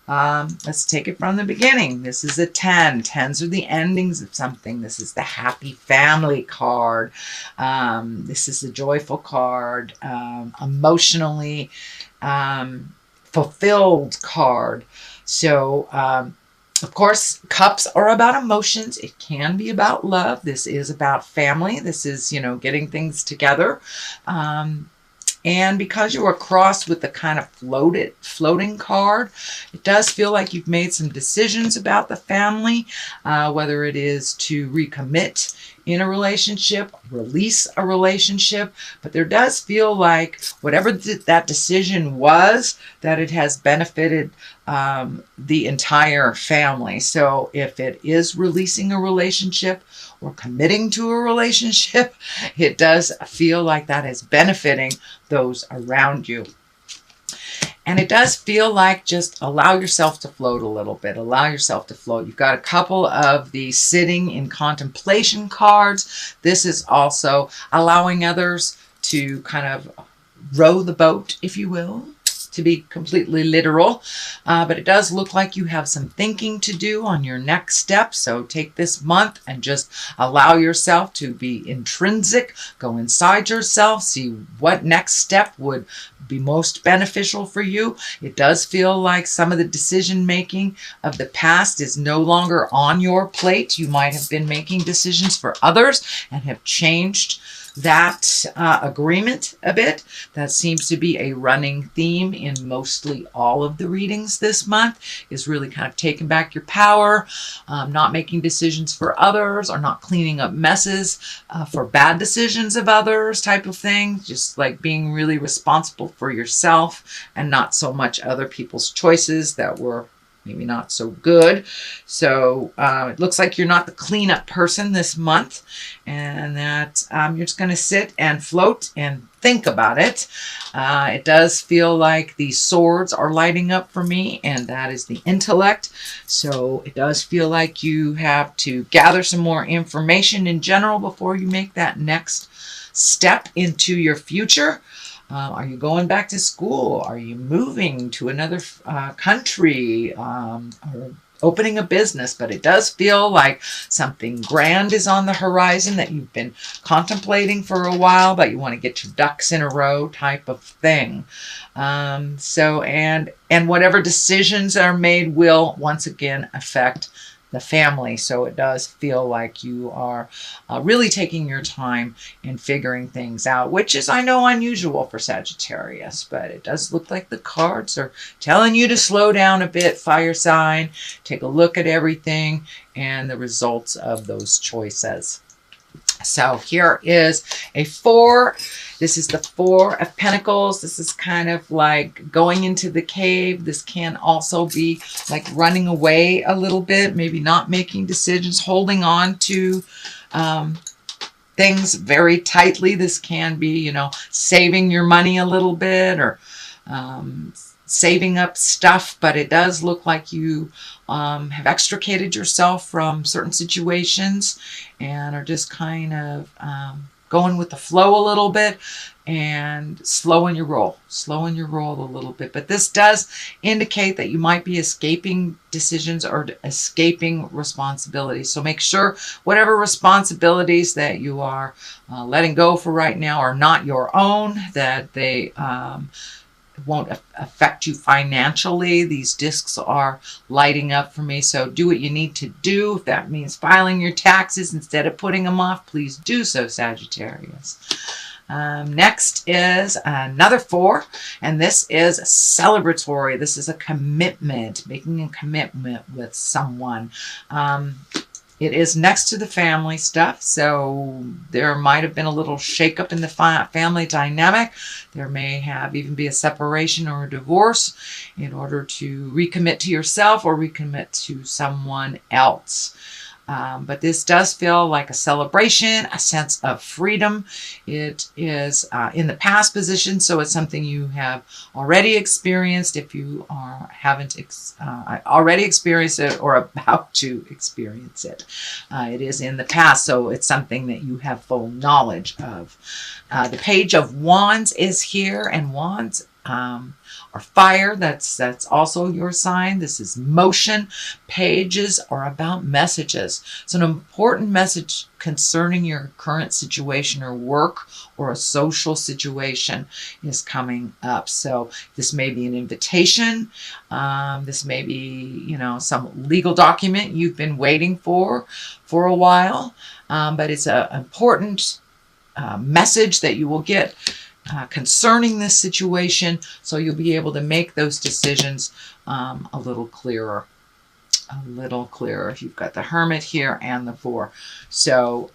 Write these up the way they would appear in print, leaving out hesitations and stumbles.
Let's take it from the beginning. This is a 10. Tens are the endings of something. This is the happy family card. This is the joyful card. Emotionally fulfilled card. So, of course, cups are about emotions. It can be about love. This is about family. This is, getting things together. And because you are crossed with the kind of floating card, it does feel like you've made some decisions about the family, whether it is to recommit in a relationship, release a relationship. But there does feel like whatever that decision was, that it has benefited the entire family. So if it is releasing a relationship or committing to a relationship, it does feel like that is benefiting those around you. And it does feel like just allow yourself to float a little bit. Allow yourself to float. You've got a couple of the sitting in contemplation cards. This is also allowing others to kind of row the boat, if you will, to be completely literal. But it does look like you have some thinking to do on your next step. So take this month and just allow yourself to be intrinsic. Go inside yourself. See what next step would be most beneficial for you. It does feel like some of the decision making of the past is no longer on your plate. You might have been making decisions for others and have changed that agreement a bit. That seems to be a running theme in mostly all of the readings this month, is really kind of taking back your power, not making decisions for others, or not cleaning up messes for bad decisions of others type of thing. Just like being really responsible for yourself and not so much other people's choices that were maybe not so good. So it looks like you're not the cleanup person this month, and that you're just going to sit and float and think about it. It does feel like the swords are lighting up for me, and that is the intellect. So it does feel like you have to gather some more information in general before you make that next step into your future. Are you going back to school? Are you moving to another country? Or opening a business? But it does feel like something grand is on the horizon that you've been contemplating for a while, but you want to get your ducks in a row type of thing. And whatever decisions are made will once again affect the family. So it does feel like you are really taking your time in figuring things out, which is, I know, unusual for Sagittarius, but it does look like the cards are telling you to slow down a bit, fire sign, take a look at everything and the results of those choices. So here is a 4. This is the 4 of Pentacles. This is kind of like going into the cave. This can also be like running away a little bit, maybe not making decisions, holding on to things very tightly. This can be, saving your money a little bit, or saving up stuff, but it does look like you have extricated yourself from certain situations and are just kind of going with the flow a little bit and slowing your roll a little bit. But this does indicate that you might be escaping decisions or escaping responsibilities. So make sure whatever responsibilities that you are letting go for right now are not your own, that they won't affect you financially. These discs are lighting up for me, so do what you need to do. If that means filing your taxes instead of putting them off, please do so, Sagittarius. Next is another 4, and this is celebratory. This is a commitment, making a commitment with someone. It is next to the family stuff, so there might have been a little shakeup in the family dynamic. There may have even be a separation or a divorce in order to recommit to yourself or recommit to someone else. But this does feel like a celebration, a sense of freedom. It is in the past position, so it's something you have already experienced. If you haven't already experienced it or about to experience it, it is in the past, so it's something that you have full knowledge of. The Page of Wands is here, and Wands or fire. That's also your sign. This is motion. Pages are about messages. So an important message concerning your current situation or work or a social situation is coming up. So this may be an invitation. This may be, some legal document you've been waiting for a while. But it's an important message that you will get concerning this situation, so you'll be able to make those decisions a little clearer. You've got the Hermit here and the Four. So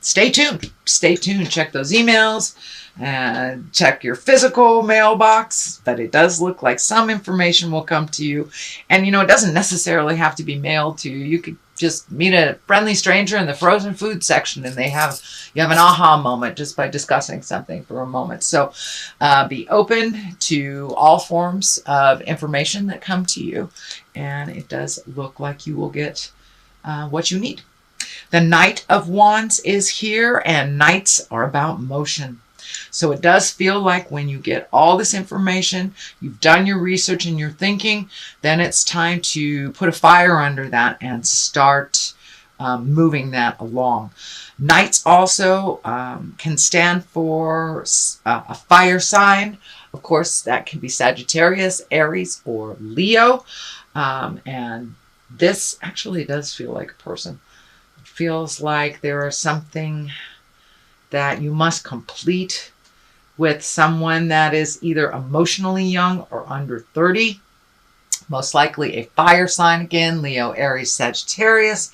stay tuned. Check those emails and check your physical mailbox. But it does look like some information will come to you. And, it doesn't necessarily have to be mailed to you. You could just meet a friendly stranger in the frozen food section and you have an aha moment just by discussing something for a moment. So be open to all forms of information that come to you. And it does look like you will get what you need. The Knight of Wands is here, and knights are about motion. So it does feel like when you get all this information, you've done your research and your thinking, then it's time to put a fire under that and start moving that along. Knights also can stand for a fire sign. Of course, that can be Sagittarius, Aries, or Leo. And this actually does feel like a person. It feels like there is something that you must complete with someone that is either emotionally young or under 30. Most likely a fire sign again, Leo, Aries, Sagittarius.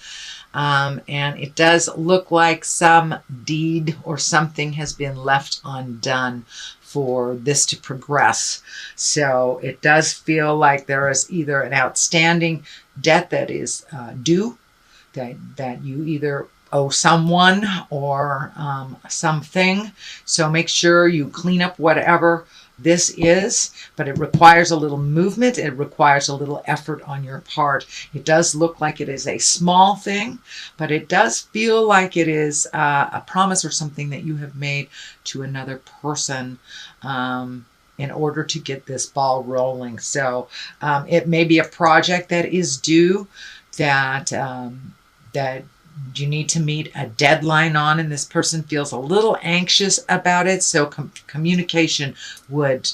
And it does look like some deed or something has been left undone for this to progress. So it does feel like there is either an outstanding debt that is due, that you either owe someone or something. So make sure you clean up whatever this is, but it requires a little movement. It requires a little effort on your part. It does look like it is a small thing, but it does feel like it is a promise or something that you have made to another person in order to get this ball rolling. So it may be a project that is due, that you need to meet a deadline on, and this person feels a little anxious about it. So communication would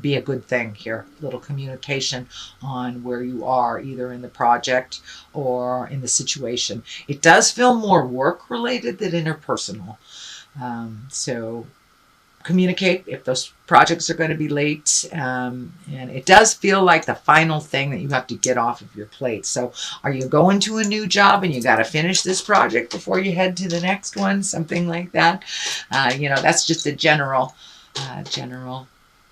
be a good thing here. Little communication on where you are, either in the project or in the situation. It does feel more work related than interpersonal. So communicate if those projects are going to be late. And it does feel like the final thing that you have to get off of your plate. So are you going to a new job and you got to finish this project before you head to the next one? Something like that. That's just a general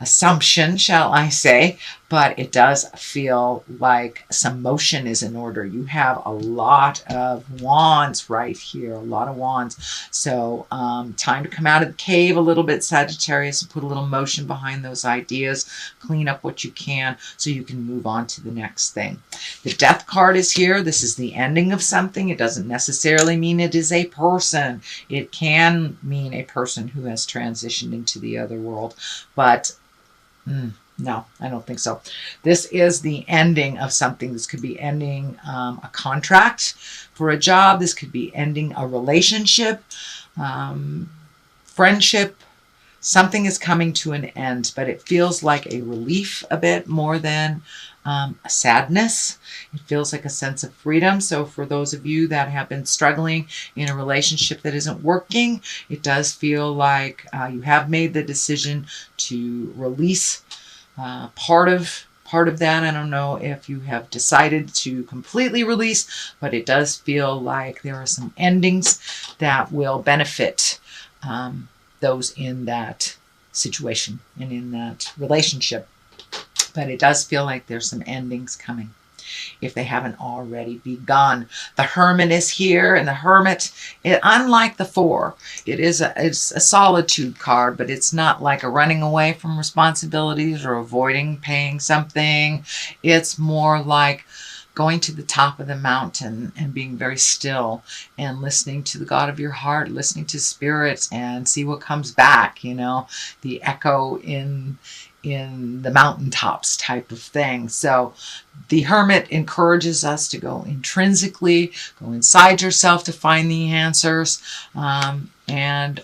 assumption, shall I say, but it does feel like some motion is in order. You have a lot of wands right here, a lot of wands. So time to come out of the cave a little bit, Sagittarius, and put a little motion behind those ideas, clean up what you can so you can move on to the next thing. The Death card is here. This is the ending of something. It doesn't necessarily mean it is a person. It can mean a person who has transitioned into the other world, but no, I don't think so. This is the ending of something. This could be ending a contract for a job. This could be ending a relationship, friendship. Something is coming to an end, but it feels like a relief a bit more than a sadness. It feels like a sense of freedom. So for those of you that have been struggling in a relationship that isn't working, it does feel like you have made the decision to release part of that. I don't know if you have decided to completely release, but it does feel like there are some endings that will benefit those in that situation and in that relationship. But it does feel like there's some endings coming, if they haven't already begun. The Hermit is here, and the Hermit, unlike the Four, it's a solitude card, but it's not like a running away from responsibilities or avoiding paying something. It's more like going to the top of the mountain and being very still and listening to the God of your heart, listening to spirits, and see what comes back. The echo in in the mountaintops type of thing. So the Hermit encourages us to go intrinsically, go inside yourself to find the answers, and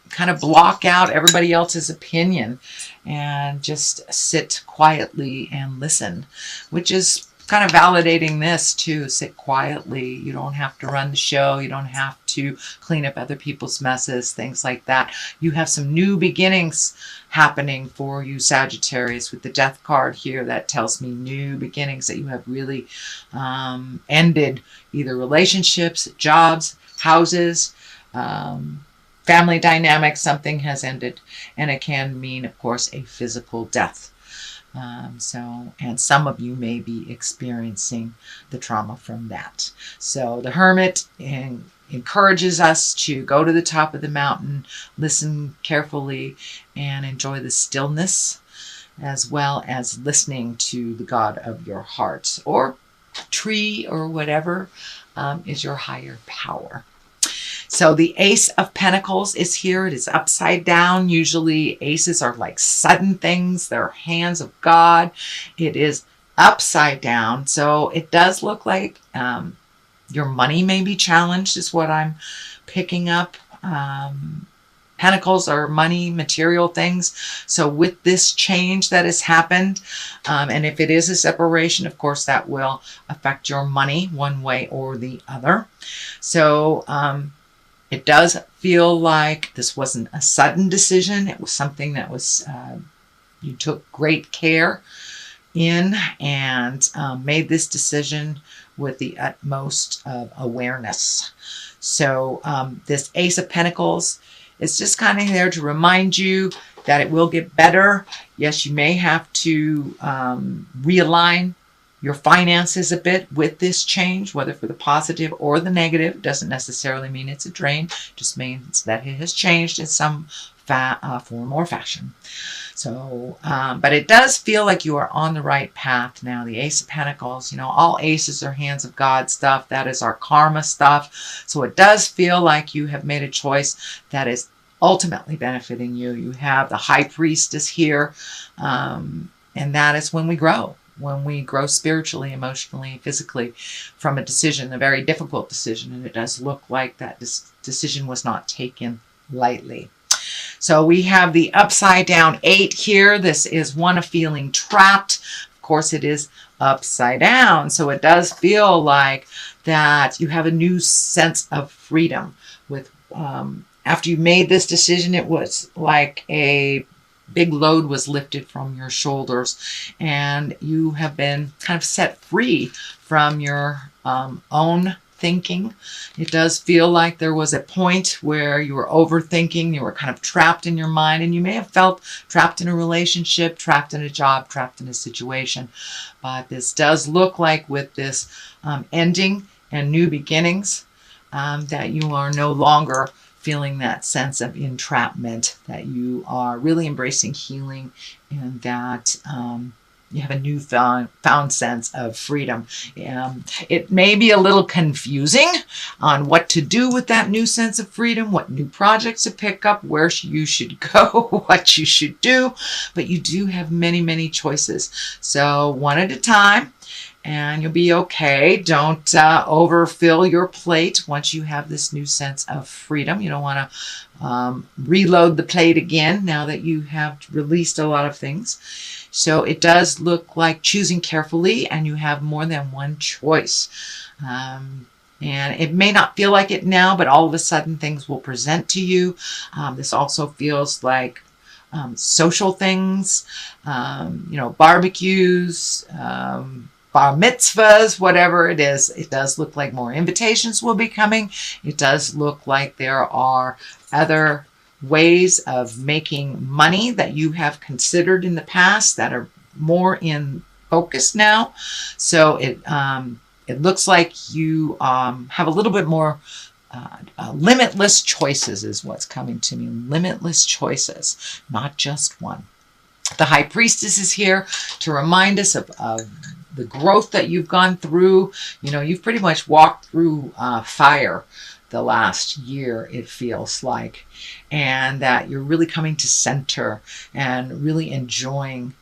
kind of block out everybody else's opinion and just sit quietly and listen, which is kind of validating this too. Sit quietly. You don't have to run the show. You don't have to clean up other people's messes, things like that. You have some new beginnings happening for you, Sagittarius, with the Death card here. That tells me new beginnings, that you have really ended either relationships, jobs, houses, family dynamics. Something has ended, and it can mean, of course, a physical death. And some of you may be experiencing the trauma from that. So the Hermit encourages us to go to the top of the mountain, listen carefully, and enjoy the stillness, as well as listening to the God of your heart, or tree, or whatever is your higher power. So the Ace of Pentacles is here. It is upside down. Usually aces are like sudden things. They're hands of God. It is upside down. So it does look like your money may be challenged, is what I'm picking up. Pentacles are money, material things. So with this change that has happened, and if it is a separation, of course, that will affect your money one way or the other. So it does feel like this wasn't a sudden decision. It was something that was, you took great care in, and made this decision with the utmost of awareness. So this Ace of Pentacles is just kind of there to remind you that it will get better. Yes, you may have to realign your finances a bit with this change, whether for the positive or the negative. Doesn't necessarily mean it's a drain, just means that it has changed in some form or fashion. So, but it does feel like you are on the right path now. The Ace of Pentacles, you know, all aces are hands of God stuff. That is our karma stuff. So it does feel like you have made a choice that is ultimately benefiting you. You have the High Priestess here, and that is when we grow. When we grow spiritually, emotionally, physically from a decision, a very difficult decision. And it does look like that this decision was not taken lightly. So we have the upside down 8 here. This is one of feeling trapped. Of course, it is upside down. So it does feel like that you have a new sense of freedom. With after you made this decision, it was like a big load was lifted from your shoulders, and you have been kind of set free from your own thinking. It does feel like there was a point where you were overthinking, you were kind of trapped in your mind, and you may have felt trapped in a relationship, trapped in a job, trapped in a situation. But this does look like with this ending and new beginnings, that you are no longer feeling that sense of entrapment, that you are really embracing healing, and that you have a newfound sense of freedom. It may be a little confusing on what to do with that new sense of freedom, what new projects to pick up, where you should go, what you should do, but you do have many, many choices. So one at a time, and you'll be okay. Don't overfill your plate once you have this new sense of freedom. You don't want to reload the plate again now that you have released a lot of things. So it does look like choosing carefully, and you have more than one choice. And it may not feel like it now, but all of a sudden things will present to you. This also feels like social things, barbecues, bar mitzvahs, whatever it is. It does look like more invitations will be coming. It does look like there are other ways of making money that you have considered in the past that are more in focus now. So it looks like you have a little bit more limitless choices is what's coming to me. Limitless choices, not just one. The High Priestess is here to remind us of the growth that you've gone through. You know, you've pretty much walked through fire the last year, it feels like, and that you're really coming to center and really enjoying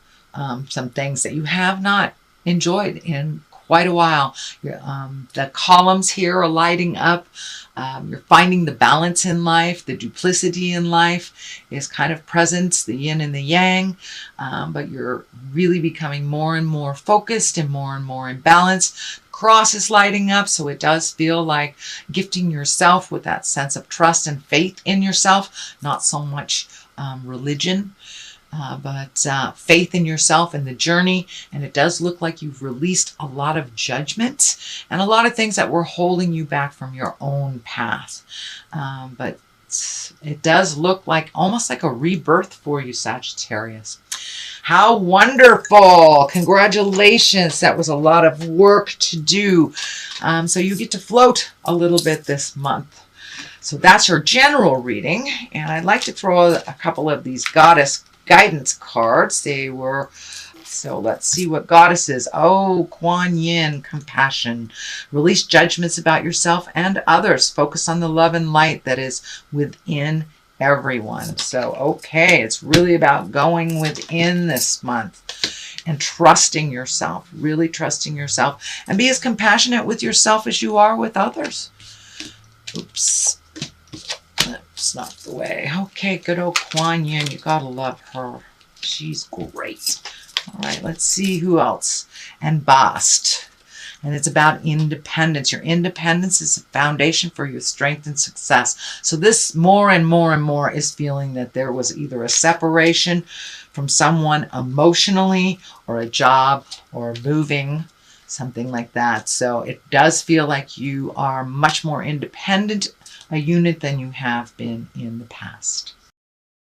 some things that you have not enjoyed in quite a while. The columns here are lighting up. You're finding the balance in life. The duplicity in life is kind of present, the yin and the yang, but you're really becoming more and more focused and more in balance. Cross is lighting up, so it does feel like gifting yourself with that sense of trust and faith in yourself, not so much religion. But faith in yourself and the journey. And it does look like you've released a lot of judgment and a lot of things that were holding you back from your own path. But it does look like almost like a rebirth for you, Sagittarius. How wonderful. Congratulations. That was a lot of work to do. So you get to float a little bit this month. So that's your general reading. And I'd like to throw a couple of these goddess guidance cards. So let's see what goddesses. Oh, Kuan Yin, compassion. Release judgments about yourself and others. Focus on the love and light that is within everyone. So, okay, it's really about going within this month and trusting yourself, really trusting yourself, and be as compassionate with yourself as you are with others. Oops. That's not the way. Okay, good old Kuan Yin. You gotta love her. She's great. All right, let's see who else. And Bast. And it's about independence. Your independence is a foundation for your strength and success. So this more and more is feeling that there was either a separation from someone emotionally, or a job, or moving, something like that. So it does feel like you are much more independent a unit than you have been in the past.